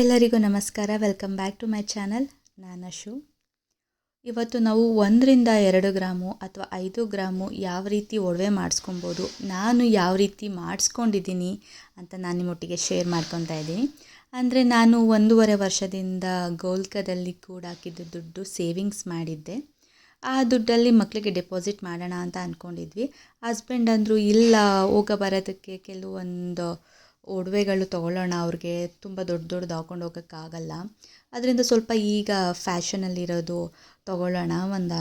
ಎಲ್ಲರಿಗೂ ನಮಸ್ಕಾರ. Welcome back to my channel. ನಾನು ಅಶು. ಇವತ್ತು ನಾವು 1-2 ಗ್ರಾಮು ಅಥವಾ 5 ಗ್ರಾಮು ಯಾವ ರೀತಿ ಒಡವೆ ಮಾಡಿಸ್ಕೊಬೋದು, ನಾನು ಯಾವ ರೀತಿ ಮಾಡಿಸ್ಕೊಂಡಿದ್ದೀನಿ ಅಂತ ನಾನು ನಿಮ್ಮೊಟ್ಟಿಗೆ ಶೇರ್ ಮಾಡ್ಕೊತಾ ಇದ್ದೀನಿ. ಅಂದರೆ ನಾನು 1.5 ವರ್ಷದಿಂದ ಗೋಲ್ಕದಲ್ಲಿ ಕೂಡ ಹಾಕಿದ್ದು ದುಡ್ಡು ಸೇವಿಂಗ್ಸ್ ಮಾಡಿದ್ದೆ. ಆ ದುಡ್ಡಲ್ಲಿ ಮಕ್ಕಳಿಗೆ ಡೆಪಾಸಿಟ್ ಮಾಡೋಣ ಅಂತ ಅಂದ್ಕೊಂಡಿದ್ವಿ. ಹಸ್ಬೆಂಡ್ ಅಂದರು, ಇಲ್ಲ ಹೋಗೋ ಬರೋದಕ್ಕೆ ಕೆಲವೊಂದು ಒಡವೆಗಳು ತೊಗೊಳ್ಳೋಣ, ಅವ್ರಿಗೆ ತುಂಬ ದೊಡ್ಡದು ಹಾಕ್ಕೊಂಡು ಹೋಗೋಕ್ಕಾಗಲ್ಲ, ಅದರಿಂದ ಸ್ವಲ್ಪ ಈಗ ಫ್ಯಾಷನಲ್ಲಿರೋದು ತೊಗೊಳ್ಳೋಣ, ಒಂದು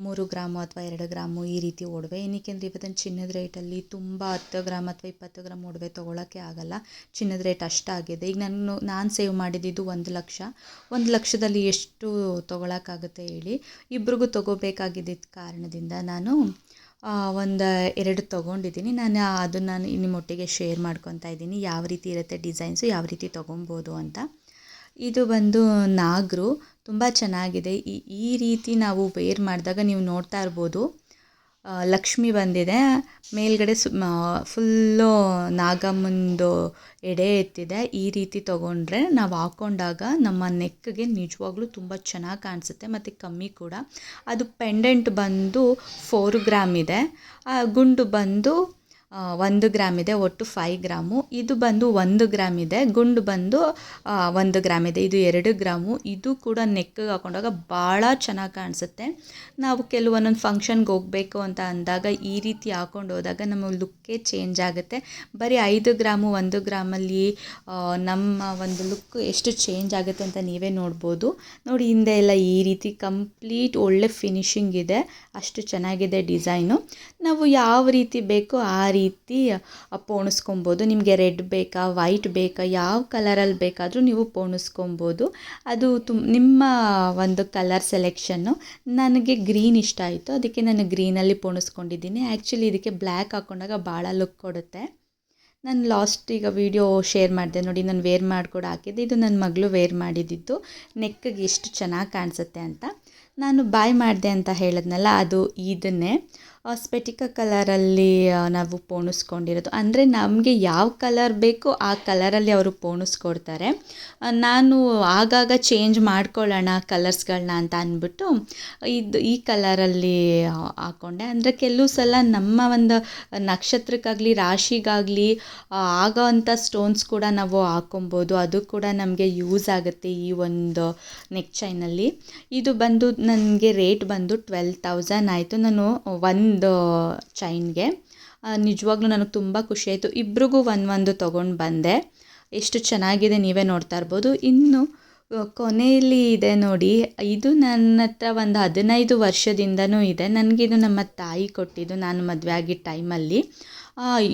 3 ಗ್ರಾಮು ಅಥವಾ 2 ಗ್ರಾಮು ಈ ರೀತಿ ಒಡವೆ. ಏನಕ್ಕೆ ಅಂದರೆ ಇವತ್ತಿನ ಚಿನ್ನದ ರೇಟಲ್ಲಿ ತುಂಬ 10 ಗ್ರಾಮ್ ಅಥವಾ 20 ಗ್ರಾಮ್ ಒಡವೆ ತೊಗೊಳಕ್ಕೆ ಆಗಲ್ಲ, ಚಿನ್ನದ ರೇಟ್ ಅಷ್ಟಾಗಿದೆ. ಈಗ ನಾನು ಸೇವ್ ಮಾಡಿದ್ದು 1 ಲಕ್ಷ. 1 ಲಕ್ಷದಲ್ಲಿ ಎಷ್ಟು ತೊಗೊಳಕ್ಕಾಗುತ್ತೆ ಹೇಳಿ? ಇಬ್ರಿಗೂ ತೊಗೋಬೇಕಾಗಿದ್ದ ಕಾರಣದಿಂದ ನಾನು 2 ತೊಗೊಂಡಿದ್ದೀನಿ. ನಾನು ಅದನ್ನು ನಿಮ್ಮೊಟ್ಟಿಗೆ ಶೇರ್ ಮಾಡ್ಕೊತಾ ಇದ್ದೀನಿ, ಯಾವ ರೀತಿ ಇರುತ್ತೆ ಡಿಸೈನ್ಸು, ಯಾವ ರೀತಿ ತೊಗೊಬೋದು ಅಂತ. ಇದು ಬಂದು ನಾಗರು, ತುಂಬ ಚೆನ್ನಾಗಿದೆ. ಈ ರೀತಿ ನಾವು ವೇರ್ ಮಾಡಿದಾಗ ನೀವು ನೋಡ್ತಾ ಇರ್ಬೋದು, ಲಕ್ಷ್ಮಿ ಬಂದಿದೆ ಮೇಲ್ಗಡೆ, ಫುಲ್ಲು ನಾಗಮ್ಮಂದು ಎಡೆ ಎತ್ತಿದೆ. ಈ ರೀತಿ ತೊಗೊಂಡ್ರೆ ನಾವು ಹಾಕ್ಕೊಂಡಾಗ ನಮ್ಮ ನೆಕ್ಗೆ ನಿಜವಾಗ್ಲೂ ತುಂಬ ಚೆನ್ನಾಗಿ ಕಾಣಿಸುತ್ತೆ ಮತ್ತು ಕಮ್ಮಿ ಕೂಡ. ಅದು ಪೆಂಡೆಂಟ್ ಬಂದು 4 ಗ್ರಾಮ್ ಇದೆ, ಗುಂಡು ಬಂದು 1 ಗ್ರಾಮ್ ಇದೆ, ಒಟ್ಟು 5 ಗ್ರಾಮು. ಇದು ಬಂದು 1 ಗ್ರಾಮ್ ಇದೆ, ಗುಂಡು ಬಂದು 1 ಗ್ರಾಮ್ ಇದೆ. ಇದು 2 ಗ್ರಾಮು. ಇದು ಕೂಡ ನೆಕ್ಗೆ ಹಾಕೊಂಡಾಗ ಭಾಳ ಚೆನ್ನಾಗಿ ಕಾಣಿಸುತ್ತೆ. ನಾವು ಕೆಲವೊಂದೊಂದು ಫಂಕ್ಷನ್ಗೆ ಹೋಗಬೇಕು ಅಂತ ಅಂದಾಗ ಈ ರೀತಿ ಹಾಕ್ಕೊಂಡು ಹೋದಾಗ ನಮ್ಮ ಲುಕ್ಕೇ ಚೇಂಜ್ ಆಗುತ್ತೆ. ಬರೀ 5 ಗ್ರಾಮು 1 ಗ್ರಾಮಲ್ಲಿ ನಮ್ಮ ಒಂದು ಲುಕ್ ಎಷ್ಟು ಚೇಂಜ್ ಆಗುತ್ತೆ ಅಂತ ನೀವೇ ನೋಡ್ಬೋದು. ನೋಡಿ, ಹಿಂದೆ ಎಲ್ಲ ಈ ರೀತಿ ಕಂಪ್ಲೀಟ್ ಒಳ್ಳೆ ಫಿನಿಶಿಂಗ್ ಇದೆ, ಅಷ್ಟು ಚೆನ್ನಾಗಿದೆ ಡಿಸೈನು. ನಾವು ಯಾವ ರೀತಿ ಬೇಕೋ ಆ ರೀತಿ ಪೋಣಿಸ್ಕೊಬೋದು. ನಿಮಗೆ ರೆಡ್ ಬೇಕಾ, ವೈಟ್ ಬೇಕಾ, ಯಾವ ಕಲರಲ್ಲಿ ಬೇಕಾದರೂ ನೀವು ಪೋಣಿಸ್ಕೊಬೋದು. ಅದು ನಿಮ್ಮ ಒಂದು ಕಲರ್ ಸೆಲೆಕ್ಷನ್ನು. ನನಗೆ ಗ್ರೀನ್ ಇಷ್ಟ ಆಯಿತು, ಅದಕ್ಕೆ ನಾನು ಗ್ರೀನಲ್ಲಿ ಪೋಣಿಸ್ಕೊಂಡಿದ್ದೀನಿ. ಆ್ಯಕ್ಚುಲಿ ಇದಕ್ಕೆ ಬ್ಲ್ಯಾಕ್ ಹಾಕ್ಕೊಂಡಾಗ ಭಾಳ ಲುಕ್ ಕೊಡುತ್ತೆ. ನಾನು ಈಗ ವಿಡಿಯೋ ಶೇರ್ ಮಾಡಿದೆ ನೋಡಿ, ನಾನು ವೇರ್ ಮಾಡಿ ಕೂಡ ಹಾಕಿದ್ದೆ. ಇದು ನನ್ನ ಮಗಳು ವೇರ್ ಮಾಡಿದ್ದು, ನೆಕ್ಗೆ ಎಷ್ಟು ಚೆನ್ನಾಗಿ ಕಾಣಿಸುತ್ತೆ ಅಂತ. ನಾನು ಬಾಯ್ ಮಾಡಿದೆ ಅಂತ ಹೇಳಿದ್ನಲ್ಲ, ಅದು ಇದನ್ನೇ ಸ್ಪೆಟಿಕ ಕಲರಲ್ಲಿ ನಾವು ಪೋಣಿಸ್ಕೊಂಡಿರೋದು. ಅಂದರೆ ನಮಗೆ ಯಾವ ಕಲರ್ ಬೇಕೋ ಆ ಕಲರಲ್ಲಿ ಅವರು ಪೋಣಿಸ್ಕೊಡ್ತಾರೆ. ನಾನು ಆಗಾಗ ಚೇಂಜ್ ಮಾಡ್ಕೊಳ್ಳೋಣ ಕಲರ್ಸ್ಗಳನ್ನ ಅಂತ ಅಂದ್ಬಿಟ್ಟು ಈ ಕಲರಲ್ಲಿ ಹಾಕ್ಕೊಂಡೆ. ಅಂದರೆ ಕೆಲವು ಸಲ ನಮ್ಮ ಒಂದು ನಕ್ಷತ್ರಕ್ಕಾಗಲಿ ರಾಶಿಗಾಗಲಿ ಆಗೋ ಅಂಥ ಸ್ಟೋನ್ಸ್ ಕೂಡ ನಾವು ಹಾಕ್ಕೊಬೋದು, ಅದು ಕೂಡ ನಮಗೆ ಯೂಸ್ ಆಗುತ್ತೆ ಈ ಒಂದು ನೆಕ್ ಚೈನಲ್ಲಿ. ಇದು ಬಂದು ನನಗೆ ರೇಟ್ ಬಂದು 12,000 ಆಯಿತು. ನಾನು ಒಂದು ಚೈನ್ಗೆ ನಿಜವಾಗ್ಲೂ ನನಗೆ ತುಂಬ ಖುಷಿಯಾಯಿತು. ಇಬ್ರಿಗೂ ಒಂದು ತೊಗೊಂಡು ಬಂದೆ. ಎಷ್ಟು ಚೆನ್ನಾಗಿದೆ ನೀವೇ ನೋಡ್ತಾ ಇರ್ಬೋದು. ಇನ್ನು ಕೊನೆಯಲ್ಲಿ ಇದೆ ನೋಡಿ, ಇದು ನನ್ನ ಹತ್ರ ಒಂದು 15 ವರ್ಷದಿಂದನೂ ಇದೆ. ನನಗಿದು ನಮ್ಮ ತಾಯಿ ಕೊಟ್ಟಿದ್ದು, ನಾನು ಮದುವೆ ಆಗಿದ್ದ ಟೈಮಲ್ಲಿ.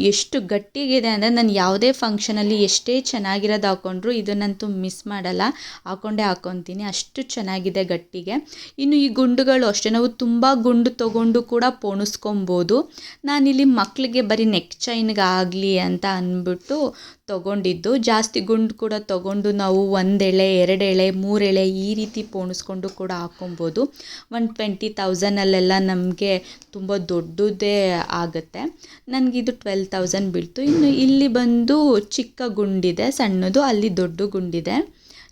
ಎಷ್ಟು ಗಟ್ಟಿಗಿದೆ ಅಂದರೆ ನಾನು ಯಾವುದೇ ಫಂಕ್ಷನಲ್ಲಿ ಎಷ್ಟೇ ಚೆನ್ನಾಗಿರೋದು ಹಾಕ್ಕೊಂಡ್ರು ಇದನ್ನಂತೂ ಮಿಸ್ ಮಾಡಲ್ಲ, ಹಾಕ್ಕೊತೀನಿ. ಅಷ್ಟು ಚೆನ್ನಾಗಿದೆ ಗಟ್ಟಿಗೆ. ಇನ್ನು ಈ ಗುಂಡುಗಳು ಅಷ್ಟೇ, ನಾವು ತುಂಬ ಗುಂಡು ತೊಗೊಂಡು ಕೂಡ ಪೋಣಿಸ್ಕೊಬೋದು. ನಾನಿಲ್ಲಿ ಮಕ್ಕಳಿಗೆ ಬರೀ ನೆಕ್ ಚೈನ್ಗೆ ಆಗಲಿ ಅಂತ ಅಂದ್ಬಿಟ್ಟು ತೊಗೊಂಡಿದ್ದು. ಜಾಸ್ತಿ ಗುಂಡು ಕೂಡ ತೊಗೊಂಡು ನಾವು 1 ಎಳೆ 2 ಎಳೆ 3 ಎಳೆ ಈ ರೀತಿ ಪೋಣಿಸ್ಕೊಂಡು ಕೂಡ ಹಾಕ್ಕೊಬೋದು. 20,000 ನಮಗೆ ತುಂಬ ದೊಡ್ಡದೇ ಆಗುತ್ತೆ. ನನಗಿದು 12,000 ಬೀಳ್ತು. ಇನ್ನು ಇಲ್ಲಿ ಬಂದು ಚಿಕ್ಕ ಗುಂಡಿದೆ, ಸಣ್ಣದು, ಅಲ್ಲಿ ದೊಡ್ಡ ಗುಂಡಿದೆ.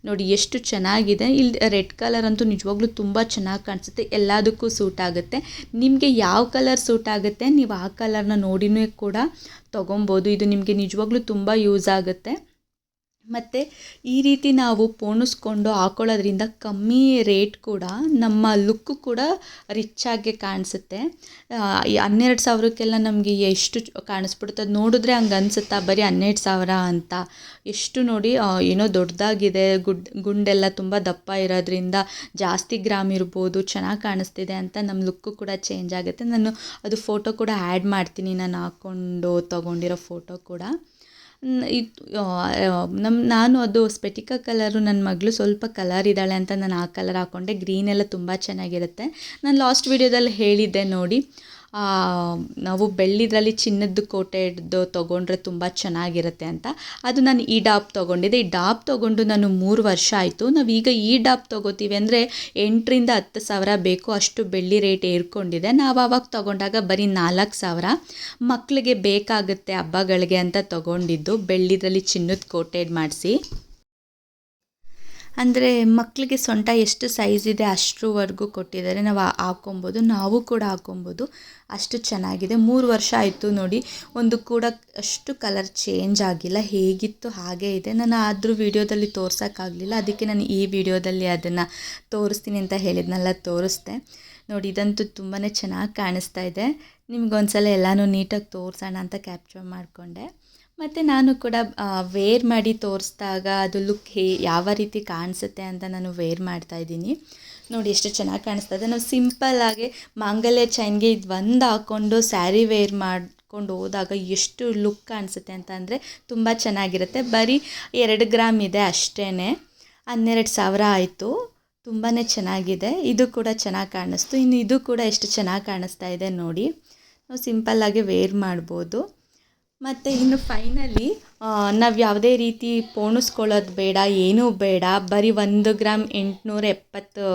ನೋಡಿ ಎಷ್ಟು ಚೆನ್ನಾಗಿದೆ. ಇಲ್ಲಿ ರೆಡ್ ಕಲರ್ ಅಂತೂ ನಿಜವಾಗ್ಲೂ ತುಂಬ ಚೆನ್ನಾಗಿ ಕಾಣಿಸುತ್ತೆ, ಎಲ್ಲದಕ್ಕೂ ಸೂಟ್ ಆಗುತ್ತೆ. ನಿಮಗೆ ಯಾವ ಕಲರ್ ಸೂಟ್ ಆಗುತ್ತೆ ನೀವು ಆ ಕಲರ್ನ ನೋಡಿನೂ ಕೂಡ ತೊಗೊಬೋದು. ಇದು ನಿಮಗೆ ನಿಜವಾಗ್ಲೂ ತುಂಬ ಯೂಸ್ ಆಗುತ್ತೆ. ಮತ್ತು ಈ ರೀತಿ ನಾವು ಪೋಣಿಸ್ಕೊಂಡು ಹಾಕೊಳ್ಳೋದ್ರಿಂದ ಕಮ್ಮಿ ರೇಟ್ ಕೂಡ ನಮ್ಮ ಲುಕ್ಕು ಕೂಡ ರಿಚ್ಚಾಗಿ ಕಾಣಿಸುತ್ತೆ. 12,000ಕ್ಕೆಲ್ಲ ನಮಗೆ ಎಷ್ಟು ಕಾಣಿಸ್ಬಿಡುತ್ತೆ, ಅದು ನೋಡಿದ್ರೆ ಹಂಗೆ ಅನಿಸುತ್ತಾ ಬರೀ 12,000 ಅಂತ. ಎಷ್ಟು ನೋಡಿ, ಏನೋ ದೊಡ್ಡದಾಗಿದೆ, ಗುಂಡೆಲ್ಲ ತುಂಬ ದಪ್ಪ ಇರೋದ್ರಿಂದ ಜಾಸ್ತಿ ಗ್ರಾಮ್ ಇರ್ಬೋದು, ಚೆನ್ನಾಗಿ ಕಾಣಿಸ್ತಿದೆ ಅಂತ ನಮ್ಮ ಲುಕ್ಕು ಕೂಡ ಚೇಂಜ್ ಆಗುತ್ತೆ. ನಾನು ಅದು ಫೋಟೋ ಕೂಡ ಆ್ಯಡ್ ಮಾಡ್ತೀನಿ, ನಾನು ಹಾಕ್ಕೊಂಡು ತೊಗೊಂಡಿರೋ ಫೋಟೋ ಕೂಡ. ನಾನು ಅದು ಸ್ಪೆಟಿಕ ಕಲರು, ನನ್ನ ಮಗಳು ಸ್ವಲ್ಪ ಕಲರ್ ಇದ್ದಾಳೆ ಅಂತ ನಾನು ಆ ಕಲರ್ ಹಾಕ್ಕೊಂಡೆ. ಗ್ರೀನೆಲ್ಲ ತುಂಬ ಚೆನ್ನಾಗಿರುತ್ತೆ. ನಾನು ಲಾಸ್ಟ್ ವಿಡಿಯೋದಲ್ಲಿ ಹೇಳಿದ್ದೆ ನೋಡಿ, ನಾವು ಬೆಳ್ಳಿದ್ರಲ್ಲಿ ಚಿನ್ನದ ಕೋಟೆದು ತೊಗೊಂಡ್ರೆ ತುಂಬ ಚೆನ್ನಾಗಿರುತ್ತೆ ಅಂತ. ಅದು ನಾನು ಈ ಡಾಪ್ ತೊಗೊಂಡಿದ್ದೆ. ಈ ಡಾಪ್ ತೊಗೊಂಡು ನಾನು 3 ವರ್ಷ ಆಯಿತು. ನಾವೀಗ ಈ ಡಾಪ್ ತೊಗೋತೀವಿ ಅಂದರೆ 8,000-10,000 ಬೇಕು, ಅಷ್ಟು ಬೆಳ್ಳಿ ರೇಟ್ ಏರ್ಕೊಂಡಿದೆ. ನಾವು ಆವಾಗ ತೊಗೊಂಡಾಗ ಬರೀ 4,000. ಮಕ್ಕಳಿಗೆ ಬೇಕಾಗುತ್ತೆ ಹಬ್ಬಗಳಿಗೆ ಅಂತ ತೊಗೊಂಡಿದ್ದು, ಬೆಳ್ಳಿದ್ರಲ್ಲಿ ಚಿನ್ನದ ಕೋಟೆಡ್ ಮಾಡಿಸಿ. ಅಂದರೆ ಮಕ್ಕಳಿಗೆ ಸೊಂಟ ಎಷ್ಟು ಸೈಜ್ ಇದೆ ಅಷ್ಟರವರೆಗೂ ಕೊಟ್ಟಿದ್ದಾರೆ, ನಾವು ಹಾಕ್ಕೊಬೋದು, ನಾವು ಕೂಡ ಹಾಕ್ಕೊಬೋದು, ಅಷ್ಟು ಚೆನ್ನಾಗಿದೆ. 3 ವರ್ಷ ಆಯಿತು ನೋಡಿ, ಒಂದು ಕೂಡ ಅಷ್ಟು ಕಲರ್ ಚೇಂಜ್ ಆಗಿಲ್ಲ, ಹೇಗಿತ್ತು ಹಾಗೇ ಇದೆ. ನಾನು ಆದರೂ ವಿಡಿಯೋದಲ್ಲಿ ತೋರ್ಸೋಕ್ಕಾಗಲಿಲ್ಲ, ಅದಕ್ಕೆ ನಾನು ಈ ವಿಡಿಯೋದಲ್ಲಿ ಅದನ್ನು ತೋರಿಸ್ತೀನಿ ಅಂತ ಹೇಳಿದ್ನಲ್ಲ, ತೋರಿಸ್ದೆ ನೋಡಿ. ಇದಂತೂ ತುಂಬಾ ಚೆನ್ನಾಗಿ ಕಾಣಿಸ್ತಾ ಇದೆ. ನಿಮ್ಗೊಂದ್ಸಲ ಎಲ್ಲನೂ ನೀಟಾಗಿ ತೋರಿಸೋಣ ಅಂತ ಕ್ಯಾಪ್ಚರ್ ಮಾಡಿಕೊಂಡೆ. ಮತ್ತು ನಾನು ಕೂಡ ವೇರ್ ಮಾಡಿ ತೋರಿಸಿದಾಗ ಅದು ಲುಕ್ ಯಾವ ರೀತಿ ಕಾಣಿಸುತ್ತೆ ಅಂತ ನಾನು ವೇರ್ ಮಾಡ್ತಾಯಿದ್ದೀನಿ ನೋಡಿ. ಎಷ್ಟು ಚೆನ್ನಾಗಿ ಕಾಣಿಸ್ತಾ ಇದೆ. ನಾವು ಸಿಂಪಲ್ಲಾಗಿ ಮಾಂಗಲ್ಯ ಚೈನ್ಗೆ ಇದು ಒಂದು ಹಾಕ್ಕೊಂಡು ಸ್ಯಾರಿ ವೇರ್ ಮಾಡ್ಕೊಂಡು ಹೋದಾಗ ಎಷ್ಟು ಲುಕ್ ಕಾಣಿಸುತ್ತೆ ಅಂತ ಅಂದರೆ ತುಂಬ ಚೆನ್ನಾಗಿರುತ್ತೆ. ಬರೀ 2 ಗ್ರಾಮ್ ಇದೆ ಅಷ್ಟೇ, 12,000 ಆಯಿತು. ತುಂಬಾ ಚೆನ್ನಾಗಿದೆ. ಇದು ಕೂಡ ಚೆನ್ನಾಗಿ ಕಾಣಿಸ್ತು. ಇನ್ನು ಇದು ಕೂಡ ಎಷ್ಟು ಚೆನ್ನಾಗಿ ಕಾಣಿಸ್ತಾ ಇದೆ ನೋಡಿ. ನಾವು ಸಿಂಪಲ್ಲಾಗಿ ವೇರ್ ಮಾಡ್ಬೋದು. ಮತ್ತು ಇನ್ನು ಫೈನಲಿ ನಾವು ಯಾವುದೇ ರೀತಿ ಪೋಣಿಸ್ಕೊಳ್ಳೋದು ಬೇಡ, ಏನೂ ಬೇಡ. ಬರೀ 1 ಗ್ರಾಮ್ 870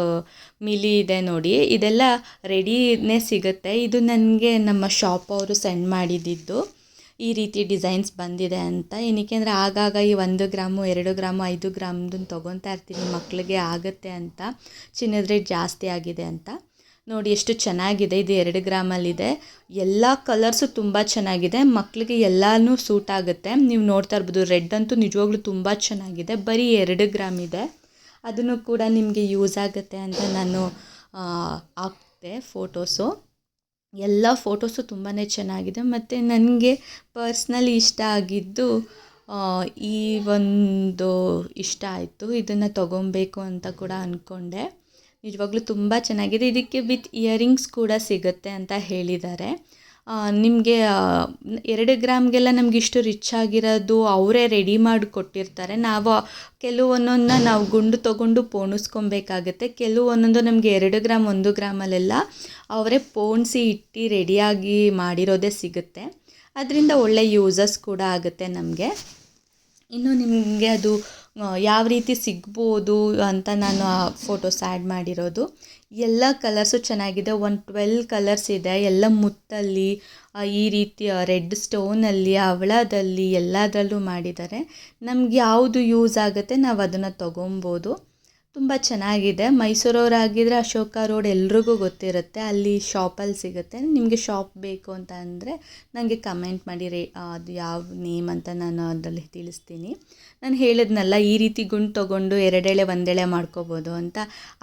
ಮಿಲಿ ಇದೆ ನೋಡಿ. ಇದೆಲ್ಲ ರೆಡಿನೇ ಸಿಗುತ್ತೆ. ಇದು ನನಗೆ ನಮ್ಮ ಶಾಪ್ ಅವರು ಸೆಂಡ್ ಮಾಡಿದ್ದಿದ್ದು, ಈ ರೀತಿ ಡಿಸೈನ್ಸ್ ಬಂದಿದೆ ಅಂತ. ಏನಕ್ಕೆ ಅಂದರೆ ಆಗಾಗ ಈ 1 ಗ್ರಾಮು 2 ಗ್ರಾಮು 5 ಗ್ರಾಮ್ದನ್ನು ತೊಗೊತಾ ಇರ್ತೀನಿ, ಮಕ್ಕಳಿಗೆ ಆಗುತ್ತೆ ಅಂತ, ಚಿನ್ನದ ರೇಟ್ ಜಾಸ್ತಿ ಆಗಿದೆ ಅಂತ. ನೋಡಿ ಎಷ್ಟು ಚೆನ್ನಾಗಿದೆ. ಇದು 2 ಗ್ರಾಮಲ್ಲಿದೆ. ಎಲ್ಲ ಕಲರ್ಸು ತುಂಬ ಚೆನ್ನಾಗಿದೆ, ಮಕ್ಕಳಿಗೆ ಎಲ್ಲನೂ ಸೂಟ್ ಆಗುತ್ತೆ. ನೀವು ನೋಡ್ತಾ ಇರ್ಬೋದು, ರೆಡ್ ಅಂತೂ ನಿಜವಾಗ್ಲೂ ತುಂಬ ಚೆನ್ನಾಗಿದೆ. ಬರೀ 2 ಗ್ರಾಮ್ ಇದೆ. ಅದನ್ನು ಕೂಡ ನಿಮಗೆ ಯೂಸ್ ಆಗುತ್ತೆ ಅಂತ ನಾನು ಹಾಕ್ತೆ ಫೋಟೋಸು. ಎಲ್ಲ ಫೋಟೋಸು ತುಂಬಾ ಚೆನ್ನಾಗಿದೆ. ಮತ್ತು ನನಗೆ ಪರ್ಸ್ನಲಿ ಇಷ್ಟ ಆಗಿದ್ದು ಈ ಒಂದು ಇಷ್ಟ ಆಯಿತು. ಇದನ್ನು ತೊಗೊಬೇಕು ಅಂತ ಕೂಡ ಅಂದ್ಕೊಂಡೆ. ನಿಜವಾಗ್ಲೂ ತುಂಬ ಚೆನ್ನಾಗಿದೆ. ಇದಕ್ಕೆ ವಿತ್ ಇಯರಿಂಗ್ಸ್ ಕೂಡ ಸಿಗುತ್ತೆ ಅಂತ ಹೇಳಿದ್ದಾರೆ. ನಿಮಗೆ 2 ಗ್ರಾಮ್ಗೆಲ್ಲ ನಮ್ಗೆ ಇಷ್ಟು ರಿಚ್ ಆಗಿರೋದು ಅವರೇ ರೆಡಿ ಮಾಡಿ ಕೊಟ್ಟಿರ್ತಾರೆ. ನಾವು ಕೆಲವೊಂದನ್ನು ನಾವು ಗುಂಡು ತೊಗೊಂಡು ಪೋಣಿಸ್ಕೊಬೇಕಾಗತ್ತೆ. ಕೆಲವೊಂದೊಂದು ನಮಗೆ 2 ಗ್ರಾಮ್ 1 ಗ್ರಾಮಲ್ಲೆಲ್ಲ ಅವರೇ ಪೋಣಿಸಿ ಇಟ್ಟು ರೆಡಿಯಾಗಿ ಮಾಡಿರೋದೇ ಸಿಗುತ್ತೆ. ಅದರಿಂದ ಒಳ್ಳೆ ಯೂಸಸ್ ಕೂಡ ಆಗುತ್ತೆ ನಮಗೆ. ಇನ್ನು ನಿಮಗೆ ಅದು ಯಾವ ರೀತಿ ಸಿಗ್ಬೋದು ಅಂತ ನಾನು ಫೋಟೋಸ್ ಆ್ಯಡ್ ಮಾಡಿರೋದು. ಎಲ್ಲ ಕಲರ್ಸು ಚೆನ್ನಾಗಿದೆ. 12 ಕಲರ್ಸ್ ಇದೆ. ಎಲ್ಲ ಮುತ್ತಲ್ಲಿ, ಈ ರೀತಿಯ ರೆಡ್ ಸ್ಟೋನಲ್ಲಿ, ಹವಳದಲ್ಲಿ ಎಲ್ಲದರಲ್ಲೂ ಮಾಡಿದ್ದಾರೆ. ನಮ್ಗೆ ಯಾವುದು ಯೂಸ್ ಆಗುತ್ತೆ ನಾವು ಅದನ್ನು ತೊಗೊಬೋದು. ತುಂಬ ಚೆನ್ನಾಗಿದೆ. ಮೈಸೂರವರಾಗಿದ್ದರೆ ಅಶೋಕ ರೋಡ್ ಎಲ್ರಿಗೂ ಗೊತ್ತಿರುತ್ತೆ, ಅಲ್ಲಿ ಶಾಪಲ್ಲಿ ಸಿಗುತ್ತೆ. ನಿಮಗೆ ಶಾಪ್ ಬೇಕು ಅಂತ ಅಂದರೆ ನನಗೆ ಕಮೆಂಟ್ ಮಾಡಿ, ಅದು ಯಾವ ನೇಮ್ ಅಂತ ನಾನು ಅದರಲ್ಲಿ ತಿಳಿಸ್ತೀನಿ. ನಾನು ಹೇಳಿದ್ನಲ್ಲ, ಈ ರೀತಿ ಗುಂಡು ತೊಗೊಂಡು 2 ಎಳೆ 1 ಎಳೆ ಮಾಡ್ಕೋಬೋದು ಅಂತ,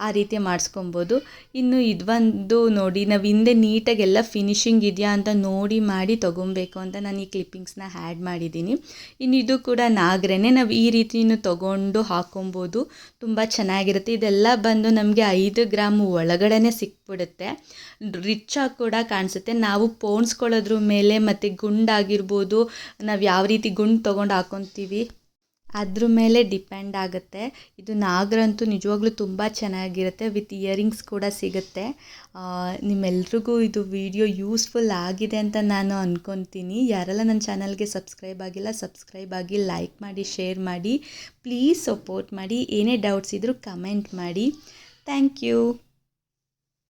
ಆ ರೀತಿ ಮಾಡಿಸ್ಕೊಬೋದು. ಇನ್ನು ಇದೊಂದು ನೋಡಿ, ನಾವು ಹಿಂದೆ ನೀಟಾಗಿ ಎಲ್ಲ ಫಿನಿಶಿಂಗ್ ಇದೆಯಾ ಅಂತ ನೋಡಿ ಮಾಡಿ ತೊಗೊಬೇಕು ಅಂತ ನಾನು ಈ ಕ್ಲಿಪ್ಪಿಂಗ್ಸ್ನ ಆ್ಯಡ್ ಮಾಡಿದ್ದೀನಿ. ಇನ್ನು ಇದು ಕೂಡ ನಾಗರೇನೆ, ನಾವು ಈ ರೀತಿನೂ ತೊಗೊಂಡು ಹಾಕ್ಕೊಬೋದು. ತುಂಬ ಚೆನ್ನಾಗಿರುತ್ತೆ. ಇದೆಲ್ಲ ಬಂದು ನಮಗೆ 5 ಗ್ರಾಮ್ ಒಳಗಡೆ ಸಿಕ್ಬಿಡುತ್ತೆ. ರಿಚ್ಚಾಗಿ ಕೂಡ ಕಾಣಿಸುತ್ತೆ. ನಾವು ಪೋಣಿಸ್ಕೊಳ್ಳೋದ್ರ ಮೇಲೆ ಮತ್ತು ಗುಂಡಾಗಿರ್ಬೋದು, ನಾವು ಯಾವ ರೀತಿ ಗುಂಡು ತೊಗೊಂಡು ಹಾಕ್ಕೊತೀವಿ ಅದ್ರ ಮೇಲೆ ಡಿಪೆಂಡ್ ಆಗುತ್ತೆ. ಇದು ನಾಗರಂತೂ ನಿಜವಾಗ್ಲೂ ತುಂಬ ಚೆನ್ನಾಗಿರುತ್ತೆ. ವಿತ್ ಇಯರಿಂಗ್ಸ್ ಕೂಡ ಸಿಗುತ್ತೆ. ನಿಮ್ಮೆಲ್ರಿಗೂ ಇದು ವಿಡಿಯೋ ಯೂಸ್ಫುಲ್ ಆಗಿದೆ ಅಂತ ನಾನು ಅಂದ್ಕೊತೀನಿ. ಯಾರೆಲ್ಲ ನನ್ನ ಚಾನಲ್ಗೆ ಸಬ್ಸ್ಕ್ರೈಬ್ ಆಗಿಲ್ಲ, ಸಬ್ಸ್ಕ್ರೈಬ್ ಆಗಿ, ಲೈಕ್ ಮಾಡಿ, ಶೇರ್ ಮಾಡಿ, ಪ್ಲೀಸ್ ಸಪೋರ್ಟ್ ಮಾಡಿ. ಏನೇ ಡೌಟ್ಸ್ ಇದ್ದರೂ ಕಮೆಂಟ್ ಮಾಡಿ. Thank you.